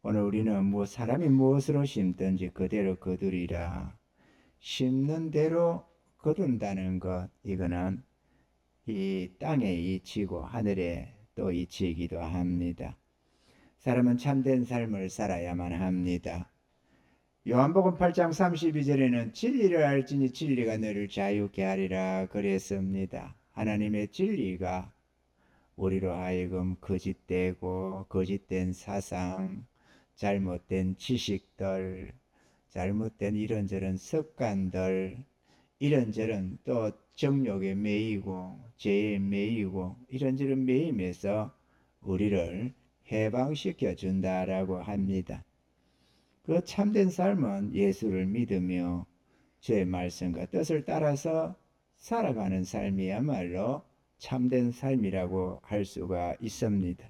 오늘 우리는 사람이 무엇으로 심든지 그대로 거두리라. 심는 대로 거둔다는 것, 이거는 이 땅의 이치고 하늘의 또 이치이기도 합니다. 사람은 참된 삶을 살아야만 합니다. 요한복음 8장 32절에는 진리를 알지니 진리가 너를 자유케 하리라 그랬습니다. 하나님의 진리가 우리로 하여금 거짓되고 거짓된 사상, 잘못된 지식들, 잘못된 이런저런 습관들, 이런저런 또 정욕에 매이고 죄에 매이고 이런저런 매임에서 우리를 해방시켜 준다라고 합니다. 그 참된 삶은 예수를 믿으며 주의 말씀과 뜻을 따라서 살아가는 삶이야말로 참된 삶이라고 할 수가 있습니다.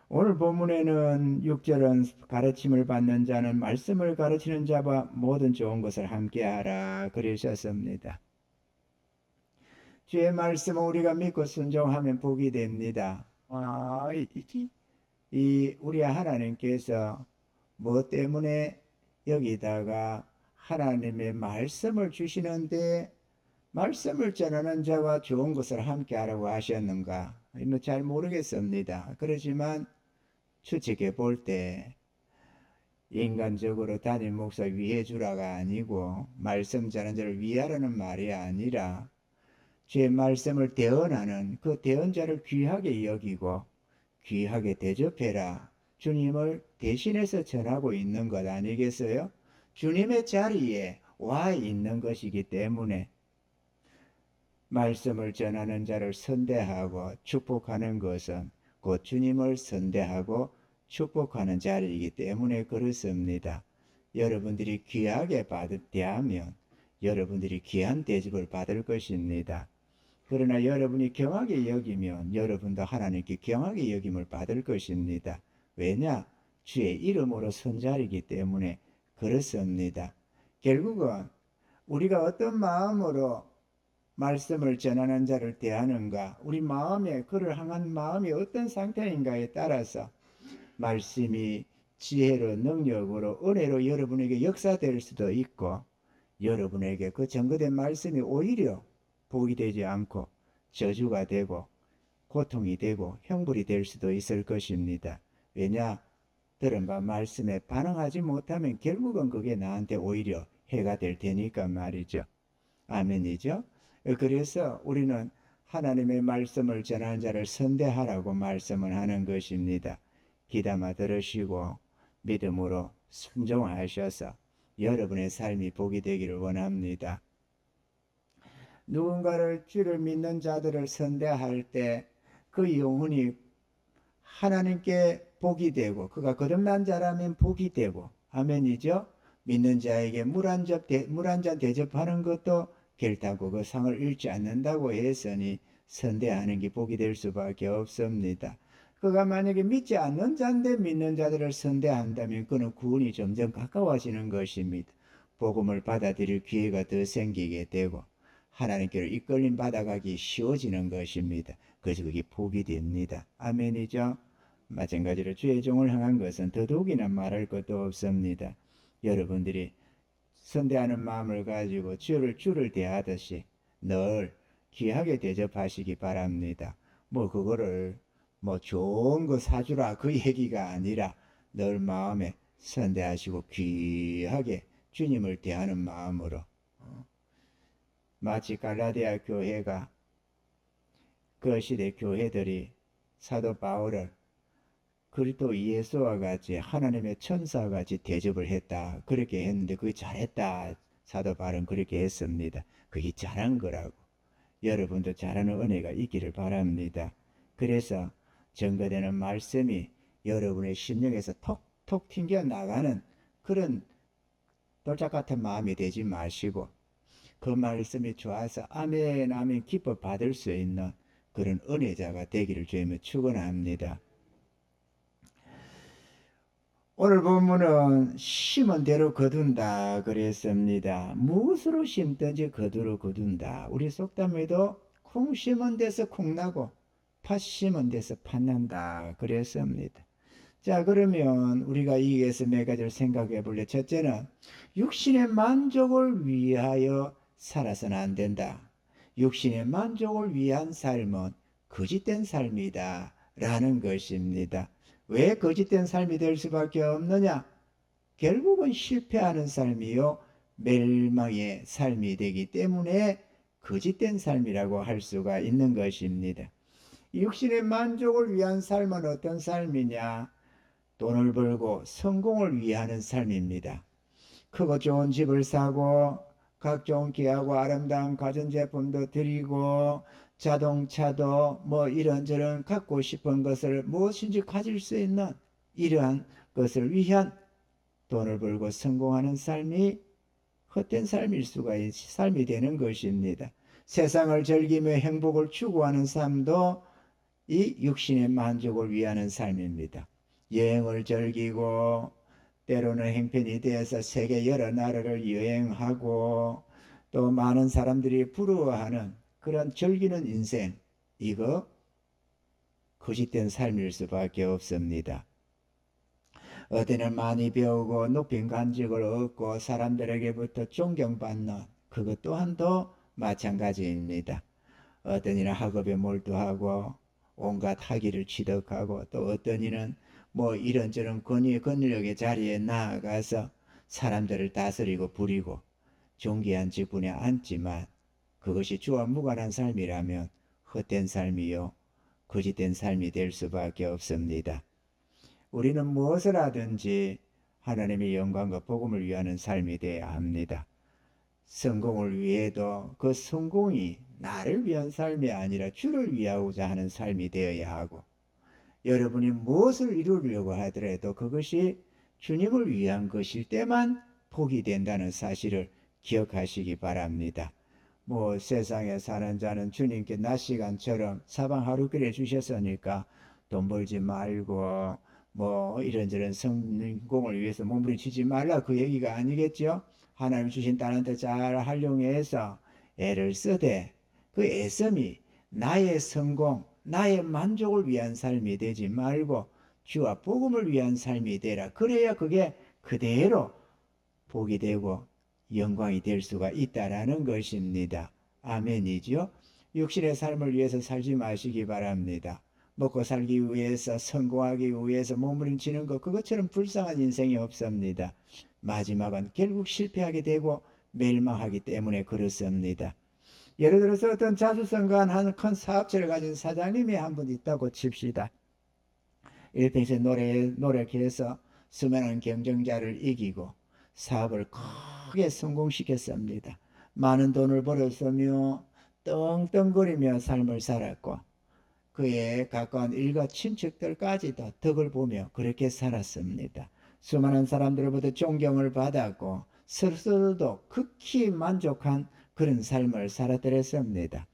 오늘 본문에는 6절은 가르침을 받는 자는 말씀을 가르치는 자와 모든 좋은 것을 함께하라 그러셨습니다. 주의 말씀은 우리가 믿고 순종하면 복이 됩니다. 우리 하나님께서 뭐 때문에 여기다가 하나님의 말씀을 주시는데 말씀을 전하는 자와 좋은 것을 함께 하라고 하셨는가? 잘 모르겠습니다. 그렇지만 추측해 볼 때 인간적으로 담임 목사 위해 주라가 아니고 말씀 전하는 자를 위하라는 말이 아니라 주의 말씀을 대언하는 그 대언자를 귀하게 여기고 귀하게 대접해라. 주님을 대신해서 전하고 있는 것 아니겠어요? 주님의 자리에 와 있는 것이기 때문에 말씀을 전하는 자를 선대하고 축복하는 것은 곧 주님을 선대하고 축복하는 자리이기 때문에 그렇습니다. 여러분들이 귀하게 대하면 여러분들이 귀한 대접을 받을 것입니다. 그러나 여러분이 경하게 여기면 여러분도 하나님께 경하게 여김을 받을 것입니다. 왜냐? 주의 이름으로 선자리이기 때문에 그렇습니다. 결국은 우리가 어떤 마음으로 말씀을 전하는 자를 대하는가, 우리 마음에 그를 향한 마음이 어떤 상태인가에 따라서 말씀이 지혜로 능력으로 은혜로 여러분에게 역사될 수도 있고 여러분에게 그 전거된 말씀이 오히려 복이 되지 않고 저주가 되고 고통이 되고 형벌이 될 수도 있을 것입니다. 왜냐? 들은 바 말씀에 반응하지 못하면 결국은 그게 나한테 오히려 해가 될 테니까 말이죠. 아멘이죠? 그래서 우리는 하나님의 말씀을 전하는 자를 선대하라고 말씀을 하는 것입니다. 귀담아 들으시고 믿음으로 순종하셔서 여러분의 삶이 복이 되기를 원합니다. 누군가를 주를 믿는 자들을 선대할 때 그 영혼이 하나님께 복이 되고 그가 거듭난 자라면 복이 되고 아멘이죠. 믿는 자에게 물 한 잔 대접하는 것도 결단코 그 상을 잃지 않는다고 했으니 선대하는 게 복이 될 수밖에 없습니다. 그가 만약에 믿지 않는 자인데 믿는 자들을 선대한다면 그는 구원이 점점 가까워지는 것입니다. 복음을 받아들일 기회가 더 생기게 되고 하나님께로 이끌림 받아가기 쉬워지는 것입니다. 그래서 그게 복이 됩니다. 아멘이죠. 마찬가지로 주의 종을 향한 것은 더더욱이나 말할 것도 없습니다. 여러분들이 선대하는 마음을 가지고 주를 대하듯이 늘 귀하게 대접하시기 바랍니다. 그거를 좋은 거 사주라 그 얘기가 아니라 늘 마음에 선대하시고 귀하게 주님을 대하는 마음으로 마치 갈라디아 교회가 그 시대 교회들이 사도 바울을 그리스도 예수와 같이 하나님의 천사와 같이 대접을 했다. 그렇게 했는데 그게 잘했다. 사도 바울은 그렇게 했습니다. 그게 잘한 거라고. 여러분도 잘하는 은혜가 있기를 바랍니다. 그래서 증거되는 말씀이 여러분의 심령에서 톡톡 튕겨 나가는 그런 돌짝 같은 마음이 되지 마시고 그 말씀이 좋아서 아멘 아멘 기뻐 받을 수 있는 그런 은혜자가 되기를 주님을 축원합니다. 오늘 본문은 심은 대로 거둔다 그랬습니다. 무엇으로 심든지 그대로 거둔다. 우리 속담에도 콩 심은 데서 콩 나고 팥 심은 데서 팥 난다 그랬습니다. 자, 그러면 우리가 여기에서 몇 가지를 생각해 볼래. 첫째는 육신의 만족을 위하여 살아서는 안 된다. 육신의 만족을 위한 삶은 거짓된 삶이다 라는 것입니다. 왜 거짓된 삶이 될 수밖에 없느냐? 결국은 실패하는 삶이요 멸망의 삶이 되기 때문에 거짓된 삶이라고 할 수가 있는 것입니다. 육신의 만족을 위한 삶은 어떤 삶이냐? 돈을 벌고 성공을 위하는 삶입니다. 크고 좋은 집을 사고 각종 귀하고 아름다운 가전제품도 드리고 자동차도 뭐 이런저런 갖고 싶은 것을 무엇인지 가질 수 있는 이러한 것을 위한 돈을 벌고 성공하는 삶이 헛된 삶이 되는 것입니다. 세상을 즐기며 행복을 추구하는 삶도 이 육신의 만족을 위하는 삶입니다. 여행을 즐기고 때로는 행편이 되어서 세계 여러 나라를 여행하고 또 많은 사람들이 부러워하는 그런 즐기는 인생, 이거 거짓된 삶일 수밖에 없습니다. 어디는 많이 배우고 높인 간직을 얻고 사람들에게부터 존경받는 그것 또한도 마찬가지입니다. 어떤 이는 학업에 몰두하고 온갖 학위를 취득하고 또 어떤 이는 뭐 이런저런 권력의 자리에 나아가서 사람들을 다스리고 부리고 존귀한 직분에 앉지만 그것이 주와 무관한 삶이라면 헛된 삶이요 거짓된 삶이 될 수밖에 없습니다. 우리는 무엇을 하든지 하나님의 영광과 복음을 위하는 삶이 되어야 합니다. 성공을 위해도 그 성공이 나를 위한 삶이 아니라 주를 위하고자 하는 삶이 되어야 하고 여러분이 무엇을 이루려고 하더라도 그것이 주님을 위한 것일 때만 복이 된다는 사실을 기억하시기 바랍니다. 뭐 세상에 사는 자는 주님께 낮 시간처럼 사방 하루길에 주셨으니까 돈 벌지 말고 뭐 이런저런 성공을 위해서 몸부림치지 말라 그 얘기가 아니겠죠. 하나님 주신 달란트 잘 활용해서 애를 쓰되 그 애씀이 나의 성공, 나의 만족을 위한 삶이 되지 말고 주와 복음을 위한 삶이 되라. 그래야 그게 그대로 복이 되고 영광이 될 수가 있다라는 것입니다. 아멘이죠. 육신의 삶을 위해서 살지 마시기 바랍니다. 먹고 살기 위해서 성공하기 위해서 몸부림치는 것 그것처럼 불쌍한 인생이 없습니다. 마지막은 결국 실패하게 되고 멸망하기 때문에 그렇습니다. 예를 들어서 어떤 자수성가한 한 큰 사업체를 가진 사장님이 한 분 있다고 칩시다. 일평생 노력해서 수많은 경쟁자를 이기고 사업을 크게 성공시켰습니다. 많은 돈을 벌었으며 떵떵거리며 삶을 살았고 그의 가까운 일가 친척들까지도 덕을 보며 그렇게 살았습니다. 수많은 사람들로부터 존경을 받았고 스스로도 극히 만족한 그런 삶을 살아들였습니다.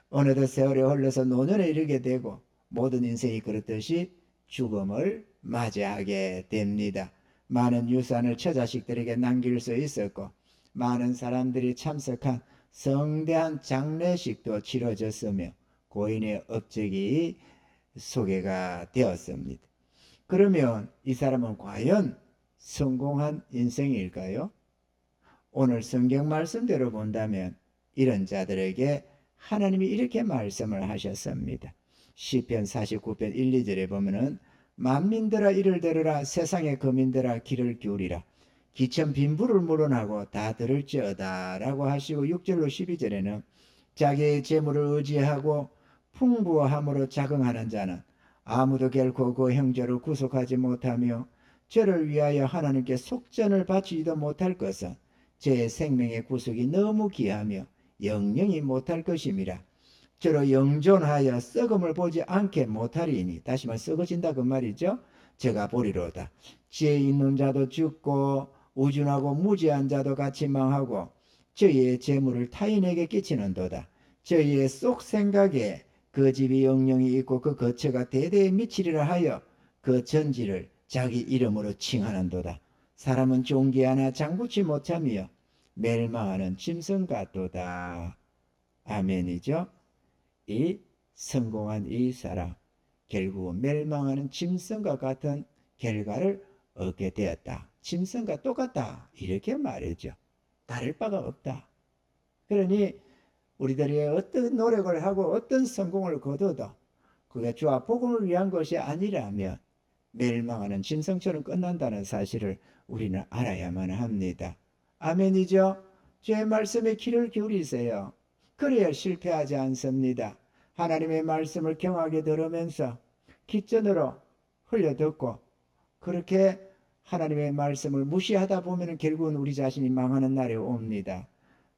어느덧 세월이 흘러서 노년에 이르게 되고 모든 인생이 그렇듯이 죽음을 맞이하게 됩니다. 많은 유산을 처자식들에게 남길 수 있었고 많은 사람들이 참석한 성대한 장례식도 치러졌으며 고인의 업적이 소개가 되었습니다. 그러면 이 사람은 과연 성공한 인생일까요? 오늘 성경 말씀대로 본다면 이런 자들에게 하나님이 이렇게 말씀을 하셨습니다. 시편 49편 1, 2절에 보면은 만민들아 이를 들으라 세상의 거민들아 귀를 기울이라 기천 빈부를 물어나고 다 들을지어다 라고 하시고 6절로 12절에는 자기의 재물을 의지하고 풍부함으로 자긍하는 자는 아무도 결코 그 형제를 구속하지 못하며 저를 위하여 하나님께 속전을 바치지도 못할 것은 제 생명의 구속이 너무 귀하며 영영이 못할 것임이라. 저로 영존하여 썩음을 보지 않게 못하리니 다시 말 썩어진다 그 말이죠. 제가 보리로다. 지혜 있는 자도 죽고 우준하고 무지한 자도 같이 망하고 저희의 재물을 타인에게 끼치는도다. 저희의 속 생각에 그 집이 영영이 있고 그 거처가 대대에 미치리라 하여 그 전지를 자기 이름으로 칭하는도다. 사람은 존귀하나 장구치 못하며 멸망하는 짐승 같도다. 아멘이죠. 이 성공한 이 사람 결국은 멸망하는 짐승과 같은 결과를 얻게 되었다. 짐승과 똑같다. 이렇게 말이죠. 다를 바가 없다. 그러니 우리들이 어떤 노력을 하고 어떤 성공을 거둬도 그게 주와 복음을 위한 것이 아니라면 멸망하는 짐승처럼 끝난다는 사실을 우리는 알아야만 합니다. 아멘이죠? 주의 말씀에 귀를 기울이세요. 그래야 실패하지 않습니다. 하나님의 말씀을 경하게 들으면서 귓전으로 흘려듣고 그렇게 하나님의 말씀을 무시하다 보면 결국은 우리 자신이 망하는 날이 옵니다.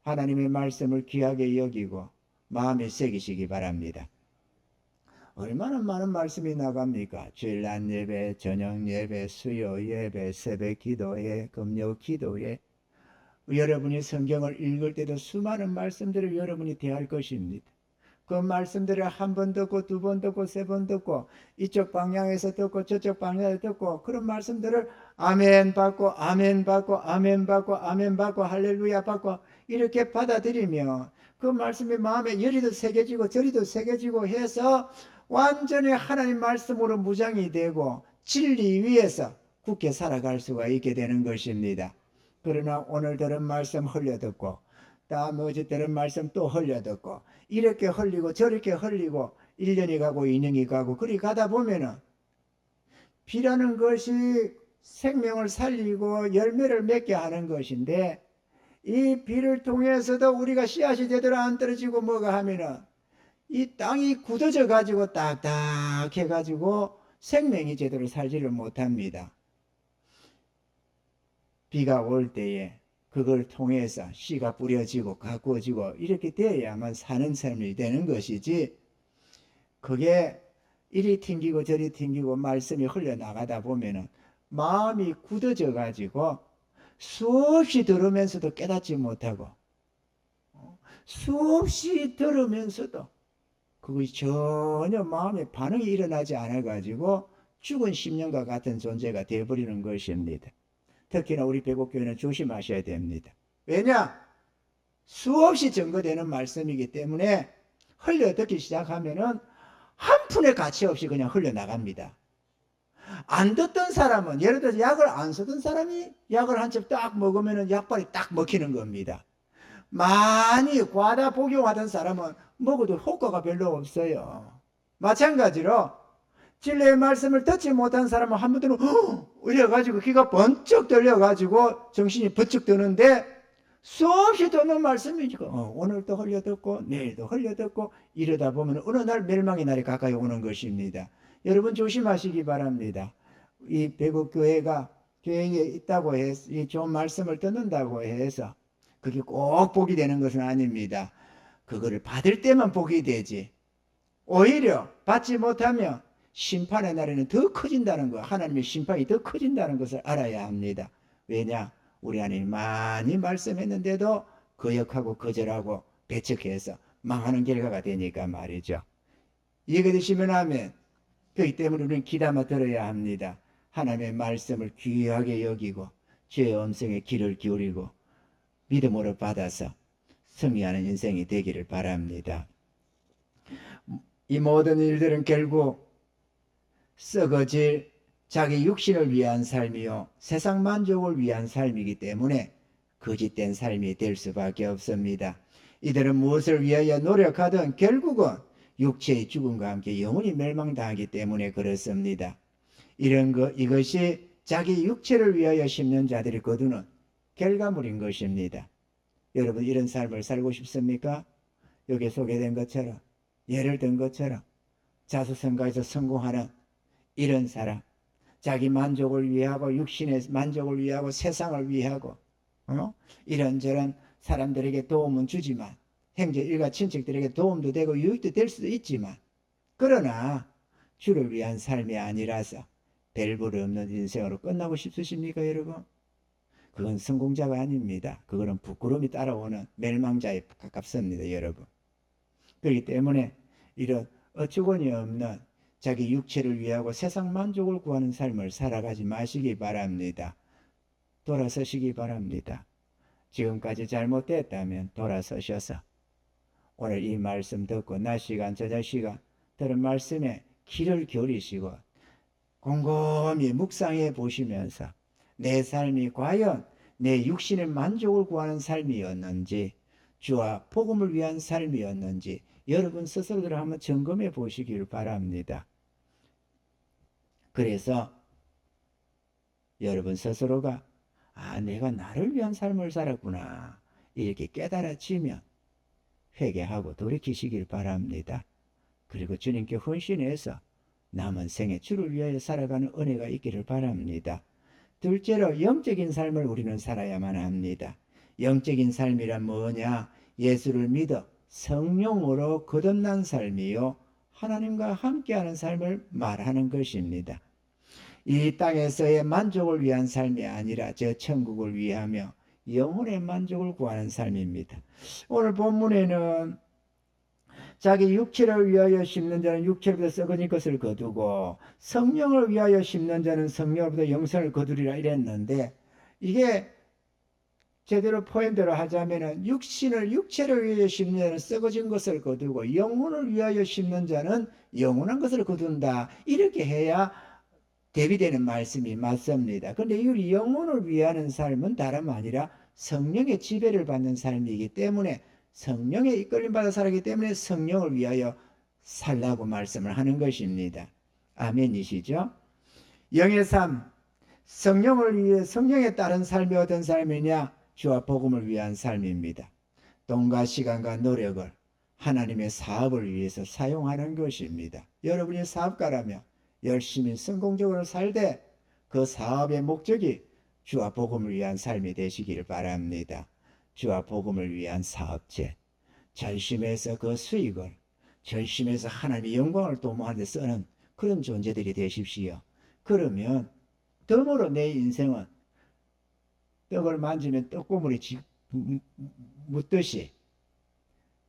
하나님의 말씀을 귀하게 여기고 마음에 새기시기 바랍니다. 얼마나 많은 말씀이 나갑니까? 주일 낮 예배, 저녁 예배, 수요 예배, 새벽 기도회, 금요 기도회. 여러분이 성경을 읽을 때도 수많은 말씀들을 여러분이 대할 것입니다. 그 말씀들을 한 번 듣고 두 번 듣고 세 번 듣고 이쪽 방향에서 듣고 저쪽 방향에서 듣고 그런 말씀들을 아멘 받고 아멘 받고 아멘 받고 아멘 받고 할렐루야 받고 이렇게 받아들이면 그 말씀이 마음에 여리도 새겨지고 저리도 새겨지고 해서 완전히 하나님 말씀으로 무장이 되고 진리 위에서 굳게 살아갈 수가 있게 되는 것입니다. 그러나 오늘 들은 말씀 흘려듣고 다음 어제 들은 말씀 또 흘려듣고 이렇게 흘리고 저렇게 흘리고 1년이 가고 2년이 가고 그리 가다 보면은 비라는 것이 생명을 살리고 열매를 맺게 하는 것인데 이 비를 통해서도 우리가 씨앗이 제대로 안 떨어지고 뭐가 하면은 이 땅이 굳어져 가지고 딱딱해 가지고 생명이 제대로 살지를 못합니다. 비가 올 때에 그걸 통해서 씨가 뿌려지고 가꾸어지고 이렇게 되어야만 사는 삶이 되는 것이지 그게 이리 튕기고 저리 튕기고 말씀이 흘러나가다 보면은 마음이 굳어져 가지고 수없이 들으면서도 깨닫지 못하고 수없이 들으면서도 그것이 전혀 마음에 반응이 일어나지 않아 가지고 죽은 심령과 같은 존재가 되어버리는 것입니다. 특히나 우리 배곡교회는 조심하셔야 됩니다. 왜냐? 수없이 증거되는 말씀이기 때문에 흘려듣기 시작하면은 한 푼의 가치 없이 그냥 흘러나갑니다. 안 듣던 사람은 예를 들어서 약을 안 쓰던 사람이 약을 한 첩 딱 먹으면은 약발이 딱 먹히는 겁니다. 많이 과다 복용하던 사람은 먹어도 효과가 별로 없어요. 마찬가지로 진리의 말씀을 듣지 못한 사람은 한 번 들으면 이래가지고 귀가 번쩍 들려가지고 정신이 번쩍 드는데 수없이 듣는 말씀이니까 오늘도 흘려듣고 내일도 흘려듣고 이러다 보면 어느 날 멸망의 날이 가까이 오는 것입니다. 여러분 조심하시기 바랍니다. 이 배국교회가 교회에 있다고 해서 이 좋은 말씀을 듣는다고 해서 그게 꼭 복이 되는 것은 아닙니다. 그거를 받을 때만 복이 되지 오히려 받지 못하면 심판의 날에는 더 커진다는 것, 하나님의 심판이 더 커진다는 것을 알아야 합니다. 왜냐? 우리 하나님이 많이 말씀했는데도 거역하고 거절하고 배척해서 망하는 결과가 되니까 말이죠. 이해가 되시면 하면 그렇기 때문에 우리는 귀담아 들어야 합니다. 하나님의 말씀을 귀하게 여기고 주의 음성에 귀를 기울이고 믿음으로 받아서 승리하는 인생이 되기를 바랍니다. 이 모든 일들은 결국 썩어질 자기 육신을 위한 삶이요 세상 만족을 위한 삶이기 때문에 거짓된 삶이 될 수밖에 없습니다. 이들은 무엇을 위하여 노력하든 결국은 육체의 죽음과 함께 영원히 멸망당하기 때문에 그렇습니다. 이것이 자기 육체를 위하여 심는 자들이 거두는 결과물인 것입니다. 여러분 이런 삶을 살고 싶습니까? 여기 소개된 것처럼 예를 든 것처럼 자수성가에서 성공하는 이런 사람, 자기 만족을 위하고 육신의 만족을 위하고 세상을 위하고 이런저런 사람들에게 도움은 주지만 형제 일가 친척들에게 도움도 되고 유익도 될 수도 있지만 그러나 주를 위한 삶이 아니라서 별 없는 인생으로 끝나고 싶으십니까 여러분? 그건 성공자가 아닙니다. 그거는 부끄러움이 따라오는 멸망자에 가깝습니다 여러분. 그렇기 때문에 이런 어처구니 없는 자기 육체를 위하고 세상 만족을 구하는 삶을 살아가지 마시기 바랍니다. 돌아서시기 바랍니다. 지금까지 잘못됐다면 돌아서셔서 오늘 이 말씀 듣고 낮 시간 저녁 시간 들은 말씀에 귀를 기울이시고 곰곰이 묵상해 보시면서 내 삶이 과연 내 육신의 만족을 구하는 삶이었는지 주와 복음을 위한 삶이었는지 여러분 스스로들 한번 점검해 보시길 바랍니다. 그래서 여러분 스스로가 내가 나를 위한 삶을 살았구나 이렇게 깨달아지면 회개하고 돌이키시길 바랍니다. 그리고 주님께 헌신해서 남은 생에 주를 위하여 살아가는 은혜가 있기를 바랍니다. 둘째로 영적인 삶을 우리는 살아야만 합니다. 영적인 삶이란 뭐냐? 예수를 믿어 성령으로 거듭난 삶이요 하나님과 함께하는 삶을 말하는 것입니다. 이 땅에서의 만족을 위한 삶이 아니라 저 천국을 위하며 영혼의 만족을 구하는 삶입니다. 오늘 본문에는 자기 육체를 위하여 심는 자는 육체로부터 썩어질 것을 거두고 성령을 위하여 심는 자는 성령으로부터 영생을 거두리라 이랬는데, 이게 제대로 포인트로 하자면은 육체를 위하여 심는 자는 썩어진 것을 거두고 영혼을 위하여 심는 자는 영원한 것을 거둔다, 이렇게 해야 대비되는 말씀이 맞습니다. 그런데 이 영혼을 위하는 삶은 다름 아니라 성령의 지배를 받는 삶이기 때문에, 성령의 이끌림 받아 살아가기 때문에 성령을 위하여 살라고 말씀을 하는 것입니다. 아멘이시죠? 영의 삶, 성령을 위해 성령에 따른 삶이 어떤 삶이냐? 주와 복음을 위한 삶입니다. 돈과 시간과 노력을 하나님의 사업을 위해서 사용하는 것입니다. 여러분이 사업가라면 열심히 성공적으로 살되 그 사업의 목적이 주와 복음을 위한 삶이 되시기를 바랍니다. 주와 복음을 위한 사업체, 전심에서 그 수익을 전심에서 하나님의 영광을 도모하는 데 쓰는 그런 존재들이 되십시오. 그러면 덤으로 내 인생은 떡을 만지면 떡고물이 묻듯이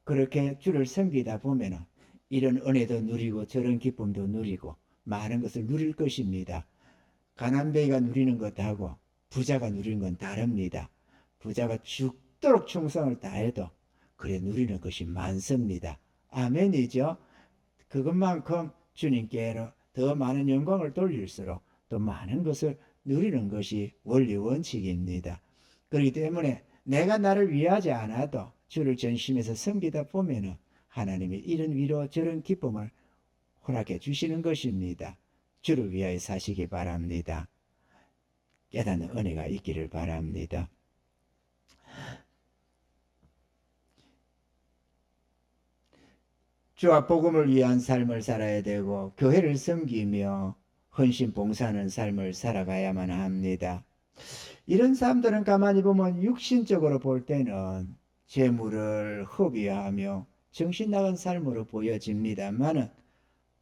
그렇게 주를 섬기다 보면 이런 은혜도 누리고 저런 기쁨도 누리고 많은 것을 누릴 것입니다. 가난뱅이가 누리는 것하고 부자가 누리는 건 다릅니다. 부자가 죽도록 충성을 다해도 그래 누리는 것이 많습니다. 아멘이죠? 그것만큼 주님께로 더 많은 영광을 돌릴수록 또 많은 것을 누리는 것이 원리 원칙입니다. 그렇기 때문에 내가 나를 위하지 않아도 주를 전심에서 섬기다 보면 하나님이 이런 위로 저런 기쁨을 허락해 주시는 것입니다. 주를 위하여 사시기 바랍니다. 깨닫는 은혜가 있기를 바랍니다. 주와 복음을 위한 삶을 살아야 되고 교회를 섬기며 헌신 봉사하는 삶을 살아가야만 합니다. 이런 사람들은 가만히 보면 육신적으로 볼 때는 재물을 허비하며 정신 나간 삶으로 보여집니다만은,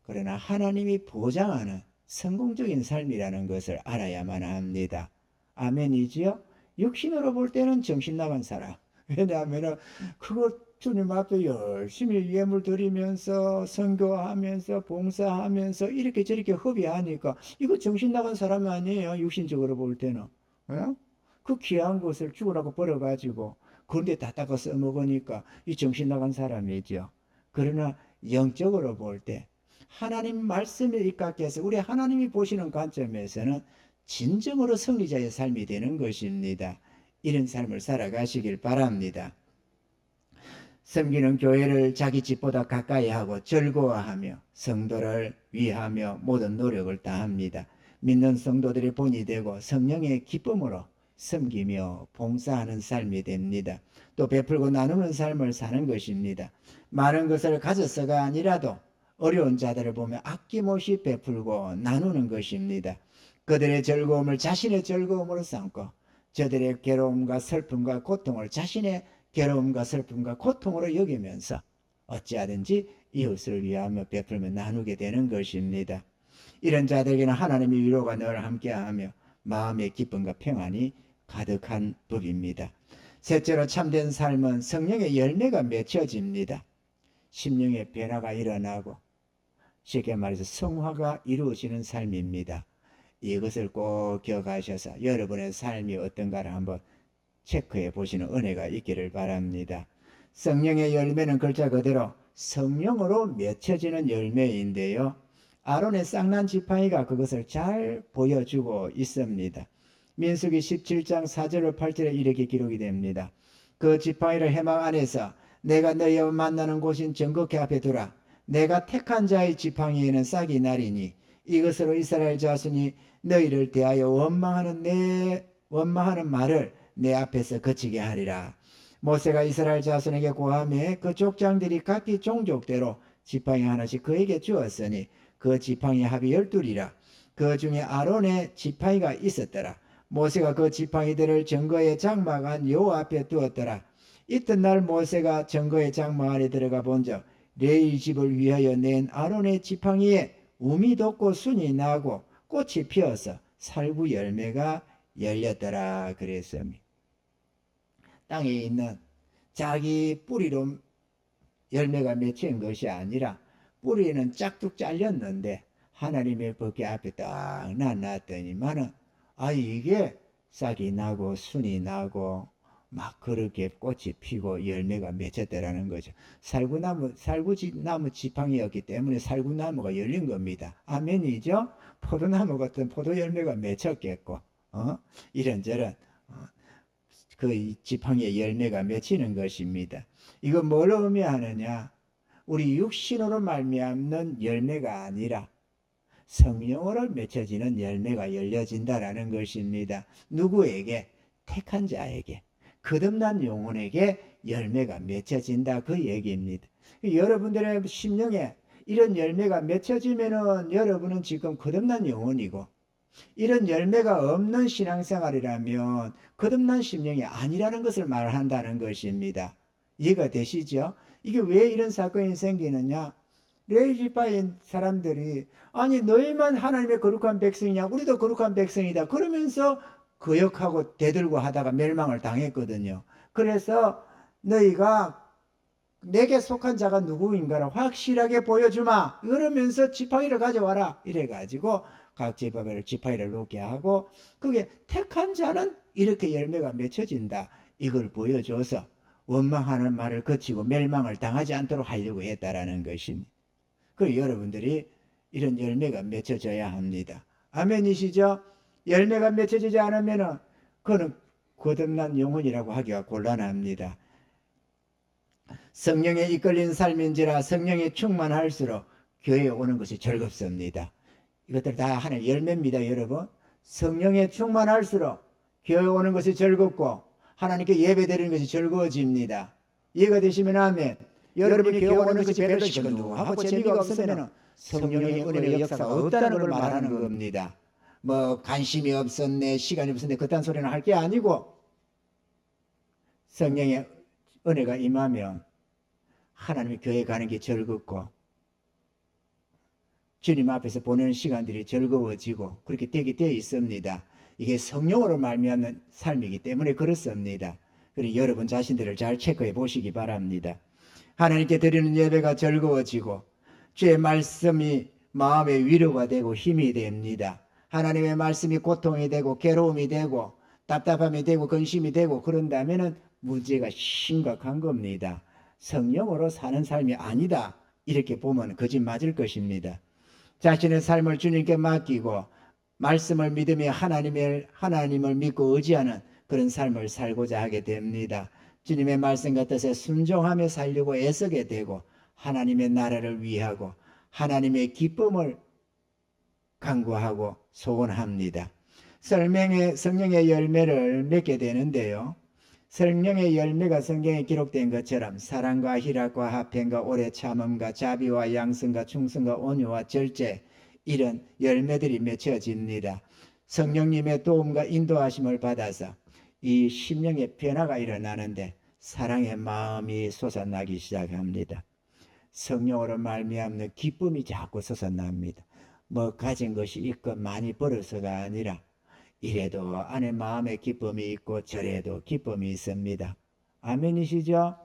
그러나 하나님이 보장하는 성공적인 삶이라는 것을 알아야만 합니다. 아멘이지요? 육신으로 볼 때는 정신 나간 사람. 왜냐하면 그거 주님 앞에 열심히 예물 드리면서 선교하면서 봉사하면서 이렇게 저렇게 허비하니까 이거 정신 나간 사람 아니에요. 육신적으로 볼 때는. 그 귀한 것을 죽으라고 버려가지고 그런데 다 닦아 써먹으니까 이 정신 나간 사람이죠. 그러나 영적으로 볼 때 하나님 말씀에 입각해서 우리 하나님이 보시는 관점에서는 진정으로 승리자의 삶이 되는 것입니다. 이런 삶을 살아가시길 바랍니다. 섬기는 교회를 자기 집보다 가까이 하고 즐거워하며 성도를 위하며 모든 노력을 다합니다. 믿는 성도들의 본이 되고 성령의 기쁨으로 섬기며 봉사하는 삶이 됩니다. 또 베풀고 나누는 삶을 사는 것입니다. 많은 것을 가져서가 아니라도 어려운 자들을 보면 아낌없이 베풀고 나누는 것입니다. 그들의 즐거움을 자신의 즐거움으로 삼고 저들의 괴로움과 슬픔과 고통을 자신의 괴로움과 슬픔과 고통으로 여기면서 어찌하든지 이웃을 위하며 베풀며 나누게 되는 것입니다. 이런 자들에게는 하나님의 위로가 늘 함께하며 마음의 기쁨과 평안이 가득한 법입니다. 셋째로 참된 삶은 성령의 열매가 맺혀집니다. 심령의 변화가 일어나고 쉽게 말해서 성화가 이루어지는 삶입니다. 이것을 꼭 기억하셔서 여러분의 삶이 어떤가를 한번 체크해 보시는 은혜가 있기를 바랍니다. 성령의 열매는 글자 그대로 성령으로 맺혀지는 열매인데요. 아론의 쌍난 지팡이가 그것을 잘 보여주고 있습니다. 민수기 17장 4절로 8절에 이렇게 기록이 됩니다. 그 지팡이를 해막 안에서 내가 너희와 만나는 곳인 정곡회 앞에 두라. 내가 택한 자의 지팡이에는 싹이 나리니 이것으로 이스라엘 자손이 너희를 대하여 원망하는 말을 내 앞에서 그치게 하리라. 모세가 이스라엘 자손에게 고하매 그 족장들이 각기 종족대로 지팡이 하나씩 그에게 주었으니 그 지팡이 합이 12이라. 그 중에 아론의 지팡이가 있었더라. 모세가 그 지팡이들을 증거의 장막 안 여호와 앞에 두었더라. 이튿날 모세가 증거의 장막 안에 들어가 본즉 레위 집을 위하여 낸 아론의 지팡이에 우미 돋고 순이 나고 꽃이 피어서 살구 열매가 열렸더라 그랬습니다. 땅에 있는 자기 뿌리로 열매가 맺힌 것이 아니라 뿌리는 짝뚝 잘렸는데 하나님의 법궤 앞에 딱 놨더니만은 이게 싹이 나고 순이 나고 막 그렇게 꽃이 피고 열매가 맺혔다라는 거죠. 살구나무 지팡이였기 때문에 살구나무가 열린 겁니다. 아멘이죠? 포도나무 같은 포도 열매가 맺혔겠고 이런저런 그 지팡이의 열매가 맺히는 것입니다. 이거 뭘 의미하느냐? 우리 육신으로 말미암는 열매가 아니라 성령으로 맺혀지는 열매가 열려진다라는 것입니다. 누구에게? 택한 자에게, 거듭난 영혼에게 열매가 맺혀진다 그 얘기입니다. 여러분들의 심령에 이런 열매가 맺혀지면은 여러분은 지금 거듭난 영혼이고, 이런 열매가 없는 신앙생활이라면 거듭난 심령이 아니라는 것을 말한다는 것입니다. 이해가 되시죠? 이게 왜 이런 사건이 생기느냐? 레위지파인 사람들이 아니 너희만 하나님의 거룩한 백성이냐, 우리도 거룩한 백성이다 그러면서 거역하고 대들고 하다가 멸망을 당했거든요. 그래서 너희가 내게 속한 자가 누구인가를 확실하게 보여주마 그러면서 지팡이를 가져와라 이래가지고 각 지파를 지팡이를 놓게 하고, 그게 택한 자는 이렇게 열매가 맺혀진다 이걸 보여줘서 원망하는 말을 그치고 멸망을 당하지 않도록 하려고 했다라는 것입니다. 그리고 여러분들이 이런 열매가 맺혀져야 합니다. 아멘이시죠? 열매가 맺혀지지 않으면 그는 거듭난 영혼이라고 하기가 곤란합니다. 성령에 이끌린 삶인지라 성령에 충만할수록 교회에 오는 것이 즐겁습니다. 이것들 다 하나의 열매입니다. 여러분, 성령에 충만할수록 교회에 오는 것이 즐겁고 하나님께 예배드리는 것이 즐거워집니다. 이해가 되시면 아멘. 여러분이 교회 오는 것이 별로 시큰둥하고 재미가 없으면 성령의 은혜의 역사가 없다는 걸 말하는 겁니다. 뭐 관심이 없었네, 시간이 없었네 그딴 소리는 할 게 아니고, 성령의 은혜가 임하면 하나님의 교회 가는 게 즐겁고 주님 앞에서 보내는 시간들이 즐거워지고 그렇게 되게 되어 있습니다. 이게 성령으로 말미암는 삶이기 때문에 그렇습니다. 그리고 여러분 자신들을 잘 체크해 보시기 바랍니다. 하나님께 드리는 예배가 즐거워지고 주의 말씀이 마음의 위로가 되고 힘이 됩니다. 하나님의 말씀이 고통이 되고 괴로움이 되고 답답함이 되고 근심이 되고 그런다면 문제가 심각한 겁니다. 성령으로 사는 삶이 아니다 이렇게 보면 거짓 맞을 것입니다. 자신의 삶을 주님께 맡기고 말씀을 믿으며 하나님을 믿고 의지하는 그런 삶을 살고자 하게 됩니다. 주님의 말씀과 뜻에 순종하며 살려고 애쓰게 되고 하나님의 나라를 위하고 하나님의 기쁨을 간구하고 소원합니다. 성령의 열매를 맺게 되는데요. 성령의 열매가 성경에 기록된 것처럼 사랑과 희락과 화평과 오래 참음과 자비와 양성과 충성과 온유와 절제, 이런 열매들이 맺혀집니다. 성령님의 도움과 인도하심을 받아서 이 심령의 변화가 일어나는데 사랑의 마음이 솟아나기 시작합니다. 성령으로 말미암는 기쁨이 자꾸 솟아납니다. 뭐 가진 것이 있고 많이 벌어서가 아니라 이래도 안에 마음에 기쁨이 있고 저래도 기쁨이 있습니다. 아멘이시죠?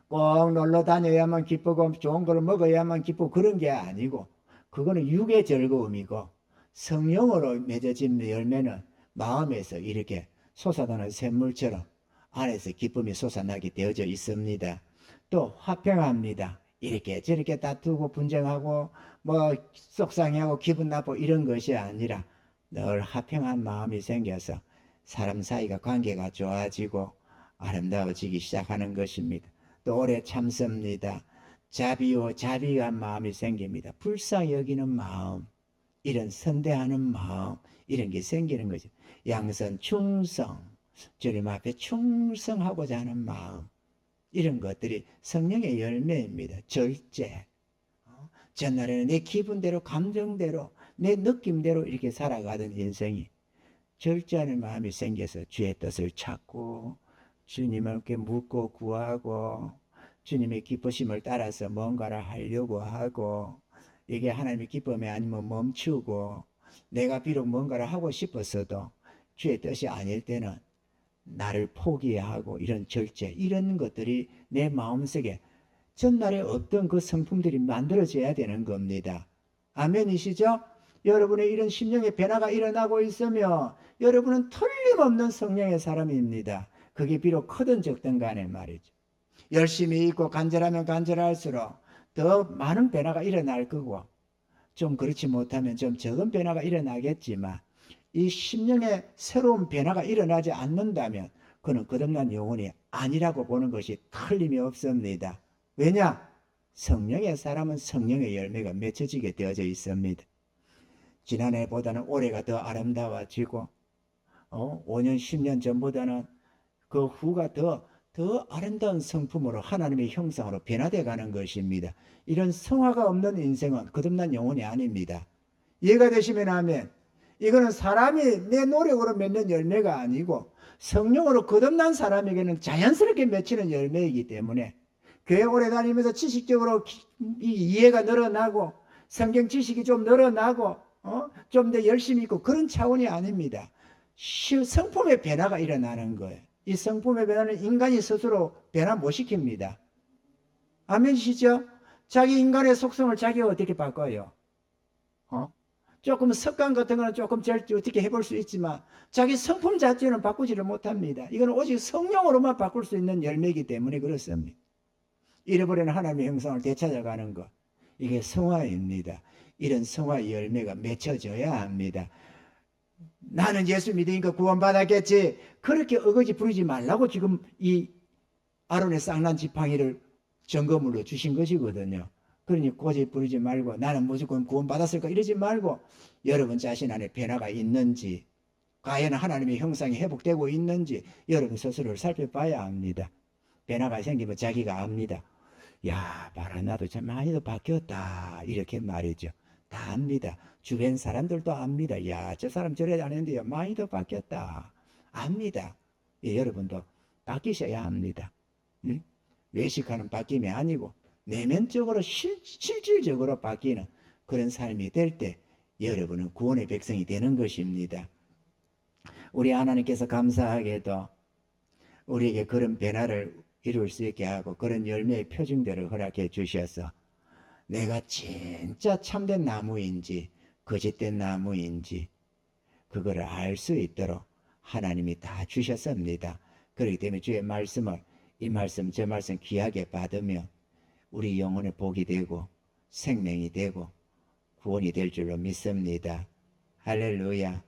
꼭 놀러 다녀야만 기쁘고 좋은 걸 먹어야만 기쁘고 그런 게 아니고, 그거는 육의 즐거움이고 성령으로 맺어진 열매는 마음에서 이렇게 솟아나는 샘물처럼 안에서 기쁨이 솟아나게 되어져 있습니다. 또 화평합니다. 이렇게 저렇게 다투고 분쟁하고 뭐 속상해하고 기분 나쁘고 이런 것이 아니라 늘 화평한 마음이 생겨서 사람 사이가 관계가 좋아지고 아름다워지기 시작하는 것입니다. 또 오래 참습니다. 자비한 마음이 생깁니다. 불쌍히 여기는 마음, 이런 선대하는 마음, 이런 게 생기는 거죠. 양선, 충성, 주님 앞에 충성하고자 하는 마음, 이런 것들이 성령의 열매입니다. 절제. 전날에는 내 기분대로, 감정대로, 내 느낌대로 이렇게 살아가던 인생이 절제하는 마음이 생겨서 주의 뜻을 찾고 주님을 이렇게 묻고 구하고 주님의 기쁘심을 따라서 뭔가를 하려고 하고, 이게 하나님의 기쁨이 아니면 멈추고, 내가 비록 뭔가를 하고 싶었어도 주의 뜻이 아닐 때는 나를 포기하고, 이런 절제, 이런 것들이 내 마음속에 전날에 없던 그 성품들이 만들어져야 되는 겁니다. 아멘이시죠? 여러분의 이런 심령의 변화가 일어나고 있으며 여러분은 틀림없는 성령의 사람입니다. 그게 비록 크든 적든 간에 말이죠. 열심히 있고 간절하면 간절할수록 더 많은 변화가 일어날 거고, 좀 그렇지 못하면 좀 적은 변화가 일어나겠지만, 이 심령의 새로운 변화가 일어나지 않는다면 그는 거듭난 영혼이 아니라고 보는 것이 틀림이 없습니다. 왜냐? 성령의 사람은 성령의 열매가 맺혀지게 되어져 있습니다. 지난해보다는 올해가 더 아름다워지고 5년 10년 전보다는 그 후가 더 아름다운 성품으로 하나님의 형상으로 변화되어 가는 것입니다. 이런 성화가 없는 인생은 거듭난 영혼이 아닙니다. 이해가 되시면 아멘. 이거는 사람이 내 노력으로 맺는 열매가 아니고 성령으로 거듭난 사람에게는 자연스럽게 맺히는 열매이기 때문에, 교회 오래 다니면서 지식적으로 이해가 늘어나고 성경 지식이 좀 늘어나고 좀 더 열심히 있고 그런 차원이 아닙니다. 성품의 변화가 일어나는 거예요. 이 성품의 변화는 인간이 스스로 변화 못 시킵니다. 아멘이시죠? 자기 인간의 속성을 자기가 어떻게 바꿔요? 조금 습관 같은 거는 조금 어떻게 해볼 수 있지만 자기 성품 자체는 바꾸지를 못합니다. 이건 오직 성령으로만 바꿀 수 있는 열매이기 때문에 그렇습니다. 잃어버린 하나님의 형상을 되찾아가는 것, 이게 성화입니다. 이런 성화 열매가 맺혀져야 합니다. 나는 예수 믿으니까 구원받았겠지, 그렇게 어거지 부리지 말라고 지금 이 아론의 쌍난 지팡이를 점검으로 주신 것이거든요. 그러니 고집 부리지 말고 나는 무조건 구원받았을까 이러지 말고, 여러분 자신 안에 변화가 있는지, 과연 하나님의 형상이 회복되고 있는지 여러분 스스로를 살펴봐야 합니다. 변화가 생기면 자기가 압니다. 야, 봐라, 나도 참 많이도 바뀌었다, 이렇게 말이죠. 다 압니다. 주변 사람들도 압니다. 야, 저 사람 저래 안 했는데요, 많이도 바뀌었다, 압니다. 예, 여러분도 바뀌셔야 합니다. 응? 외식하는 바뀜이 아니고 내면적으로 실질적으로 바뀌는 그런 삶이 될 때 여러분은 구원의 백성이 되는 것입니다. 우리 하나님께서 감사하게도 우리에게 그런 변화를 이룰 수 있게 하고 그런 열매의 표징들을 허락해 주셔서 내가 진짜 참된 나무인지 거짓된 나무인지 그거를 알 수 있도록 하나님이 다 주셨습니다. 그렇기 때문에 주의 말씀을 이 말씀 저 말씀 귀하게 받으면 우리 영혼의 복이 되고 생명이 되고 구원이 될 줄로 믿습니다. 할렐루야.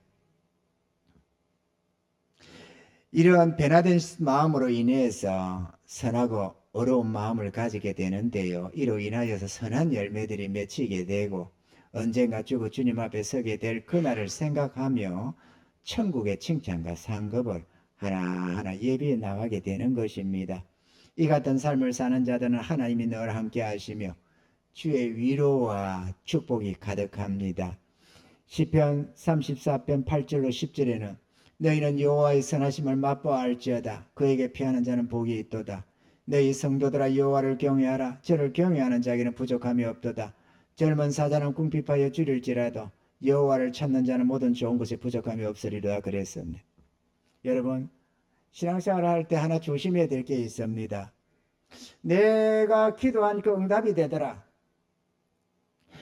이러한 변화된 마음으로 인해서 선하고 어려운 마음을 가지게 되는데요, 이로 인하여서 선한 열매들이 맺히게 되고 언젠가 주고 주님 앞에 서게 될 그날을 생각하며 천국의 칭찬과 상급을 하나하나 예비해 나가게 되는 것입니다. 이 같은 삶을 사는 자들은 하나님이 늘 함께 하시며 주의 위로와 축복이 가득합니다. 시편 34편 8절로 10절에는 너희는 여호와의 선하심을 맛보아할지어다. 그에게 피하는 자는 복이 있도다. 너희 성도들아 여호와를 경외하라. 저를 경외하는 자에게는 부족함이 없도다. 젊은 사자는 궁핍하여 줄일지라도 여호와를 찾는 자는 모든 좋은 것에 부족함이 없으리라 그랬습니다. 여러분, 신앙생활을 할 때 하나 조심해야 될 게 있습니다. 내가 기도한 그 응답이 되더라,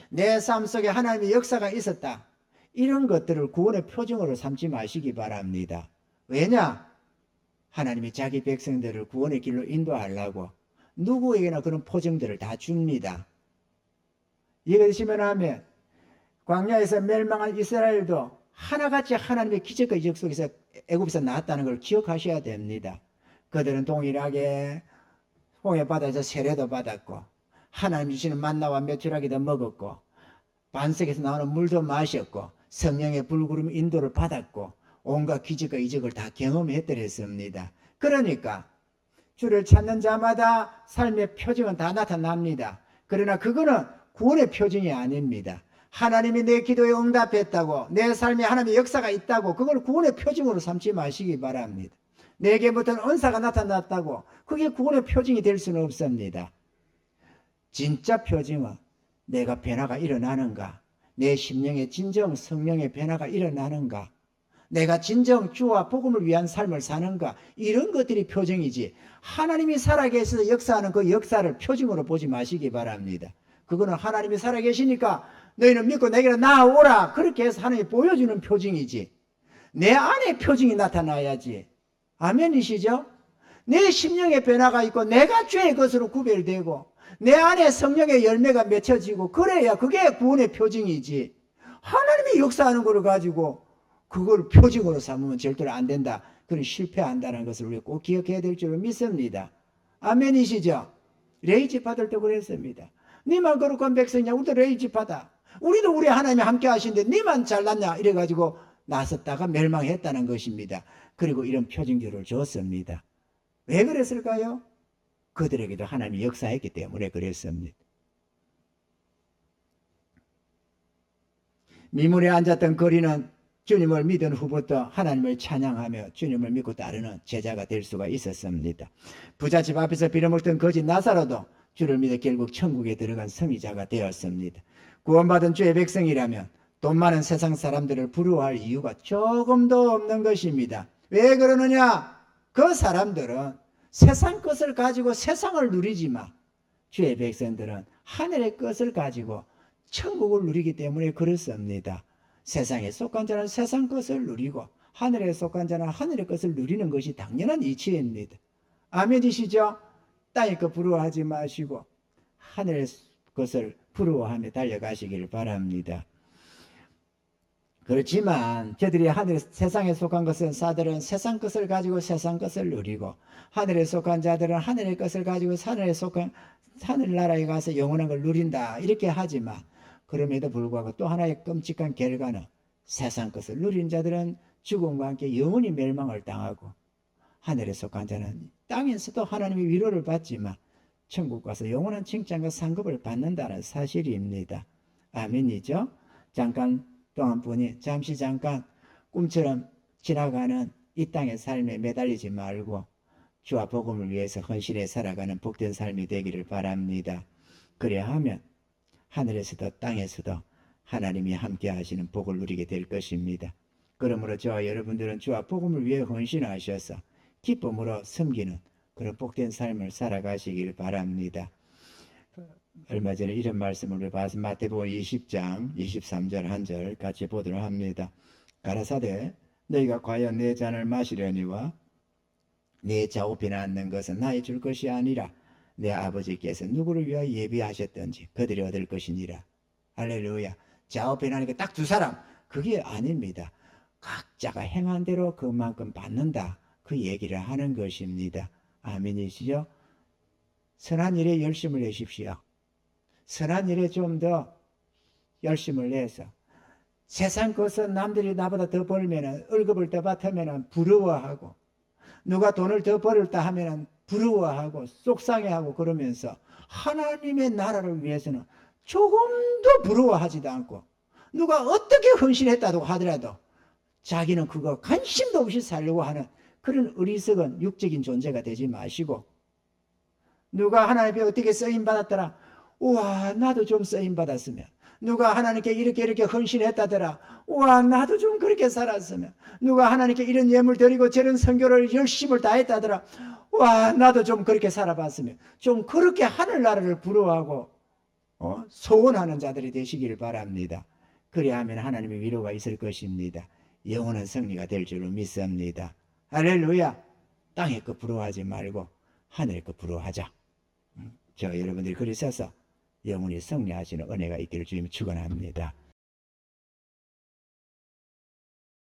내 삶 속에 하나님의 역사가 있었다, 이런 것들을 구원의 표징으로 삼지 마시기 바랍니다. 왜냐? 하나님이 자기 백성들을 구원의 길로 인도하려고 누구에게나 그런 표징들을 다 줍니다. 이것이면 하면 광야에서 멸망한 이스라엘도 하나같이 하나님의 기적과 이적 속에서 애굽에서 나왔다는 걸 기억하셔야 됩니다. 그들은 동일하게 홍해 바다에서 세례도 받았고 하나님 주시는 만나와 메추라기도 먹었고 반석에서 나오는 물도 마셨고 성령의 불구름 인도를 받았고 온갖 기적과 이적을 다 경험했더랬습니다. 그러니까 주를 찾는 자마다 삶의 표징은 다 나타납니다. 그러나 그거는 구원의 표징이 아닙니다. 하나님이 내 기도에 응답했다고 내 삶에 하나님의 역사가 있다고 그걸 구원의 표징으로 삼지 마시기 바랍니다. 내게 어떤 은사가 나타났다고 그게 구원의 표징이 될 수는 없습니다. 진짜 표징은 내가 변화가 일어나는가, 내 심령의 진정 성령의 변화가 일어나는가, 내가 진정 주와 복음을 위한 삶을 사는가, 이런 것들이 표징이지 하나님이 살아계셔서 역사하는 그 역사를 표징으로 보지 마시기 바랍니다. 그거는 하나님이 살아계시니까 너희는 믿고 내게로 나아오라 그렇게 해서 하나님이 보여주는 표징이지 내 안에 표징이 나타나야지. 아멘이시죠? 내 심령의 변화가 있고 내가 주의 것으로 구별되고 내 안에 성령의 열매가 맺혀지고 그래야 그게 구원의 표징이지 하나님이 역사하는 걸 가지고 그걸 표징으로 삼으면 절대로 안 된다. 그건 실패한다는 것을 우리가 꼭 기억해야 될 줄을 믿습니다. 아멘이시죠? 레이지파들도 그랬습니다. 니만 거룩한 백성이냐? 우리도 레이지파다. 우리도 우리 하나님이 함께 하시는데 니만 잘났냐? 이래가지고 나섰다가 멸망했다는 것입니다. 그리고 이런 표징들을 줬습니다. 왜 그랬을까요? 그들에게도 하나님이 역사했기 때문에 그랬습니다. 미문에 앉았던 거리는 주님을 믿은 후부터 하나님을 찬양하며 주님을 믿고 따르는 제자가 될 수가 있었습니다. 부잣집 앞에서 빌어먹던 거지 나사로도 주를 믿어 결국 천국에 들어간 성의자가 되었습니다. 구원받은 주의 백성이라면 돈 많은 세상 사람들을 부러워할 이유가 조금도 없는 것입니다. 왜 그러느냐? 그 사람들은 세상 것을 가지고 세상을 누리지만 주의 백성들은 하늘의 것을 가지고 천국을 누리기 때문에 그렇습니다. 세상에 속한 자는 세상 것을 누리고 하늘에 속한 자는 하늘의 것을 누리는 것이 당연한 이치입니다. 아멘이시죠? 땅의 것 부러워하지 마시고 하늘의 것을 부러워하며 달려가시기를 바랍니다. 그렇지만 저들이 하늘 세상에 속한 것은 사들은 세상 것을 가지고 세상 것을 누리고 하늘에 속한 자들은 하늘의 것을 가지고 하늘에 속한 하늘나라에 가서 영원한 걸 누린다 이렇게 하지만 그럼에도 불구하고 또 하나의 끔찍한 결과는 세상 것을 누린 자들은 죽음과 함께 영원히 멸망을 당하고 하늘에 속한 자는 땅에서도 하나님의 위로를 받지만 천국 가서 영원한 칭찬과 상급을 받는다는 사실입니다. 아멘이죠? 잠깐 또 한 분이 잠깐 꿈처럼 지나가는 이 땅의 삶에 매달리지 말고 주와 복음을 위해서 헌신해 살아가는 복된 삶이 되기를 바랍니다. 그래야 하면 하늘에서도 땅에서도 하나님이 함께 하시는 복을 누리게 될 것입니다. 그러므로 저와 여러분들은 주와 복음을 위해 헌신하셔서 기쁨으로 섬기는 그런 복된 삶을 살아가시길 바랍니다. 얼마 전에 이런 말씀을 봐서 마태복음 20장 23절 1절 같이 보도록 합니다. 가라사대 너희가 과연 내 잔을 마시려니와 내 좌우편에 앉는 것은 나의 줄 것이 아니라 내 아버지께서 누구를 위하여 예비하셨던지 그들이 얻을 것이니라. 할렐루야. 좌우편에 앉는 딱 두 사람 그게 아닙니다. 각자가 행한 대로 그만큼 받는다 그 얘기를 하는 것입니다. 아멘이시죠? 선한 일에 열심을 내십시오. 선한 일에 좀 더 열심을 내서 세상 것은 남들이 나보다 더 벌면 월급을 더 받으면 부러워하고 누가 돈을 더 벌었다 하면 부러워하고 속상해하고 그러면서 하나님의 나라를 위해서는 조금도 부러워하지도 않고 누가 어떻게 헌신했다고 하더라도 자기는 그거 관심도 없이 살려고 하는 그런 어리석은 육적인 존재가 되지 마시고 누가 하나님께 어떻게 쓰임받았더라 우와 나도 좀 쓰임받았으면 누가 하나님께 이렇게 헌신했다더라 우와 나도 좀 그렇게 살았으면 누가 하나님께 이런 예물 드리고 저런 선교를 열심을 다했다더라 와 나도 좀 그렇게 살아봤으면 좀 그렇게 하늘나라를 부러워하고 소원하는 자들이 되시기를 바랍니다. 그래야 하면 하나님의 위로가 있을 것입니다. 영원한 승리가 될 줄로 믿습니다. 할렐루야. 땅의 것 부러워하지 말고 하늘의 것 부러워하자. 저 여러분들이 그리 서서 영원히 승리하시는 은혜가 있기를 주님 축원합니다.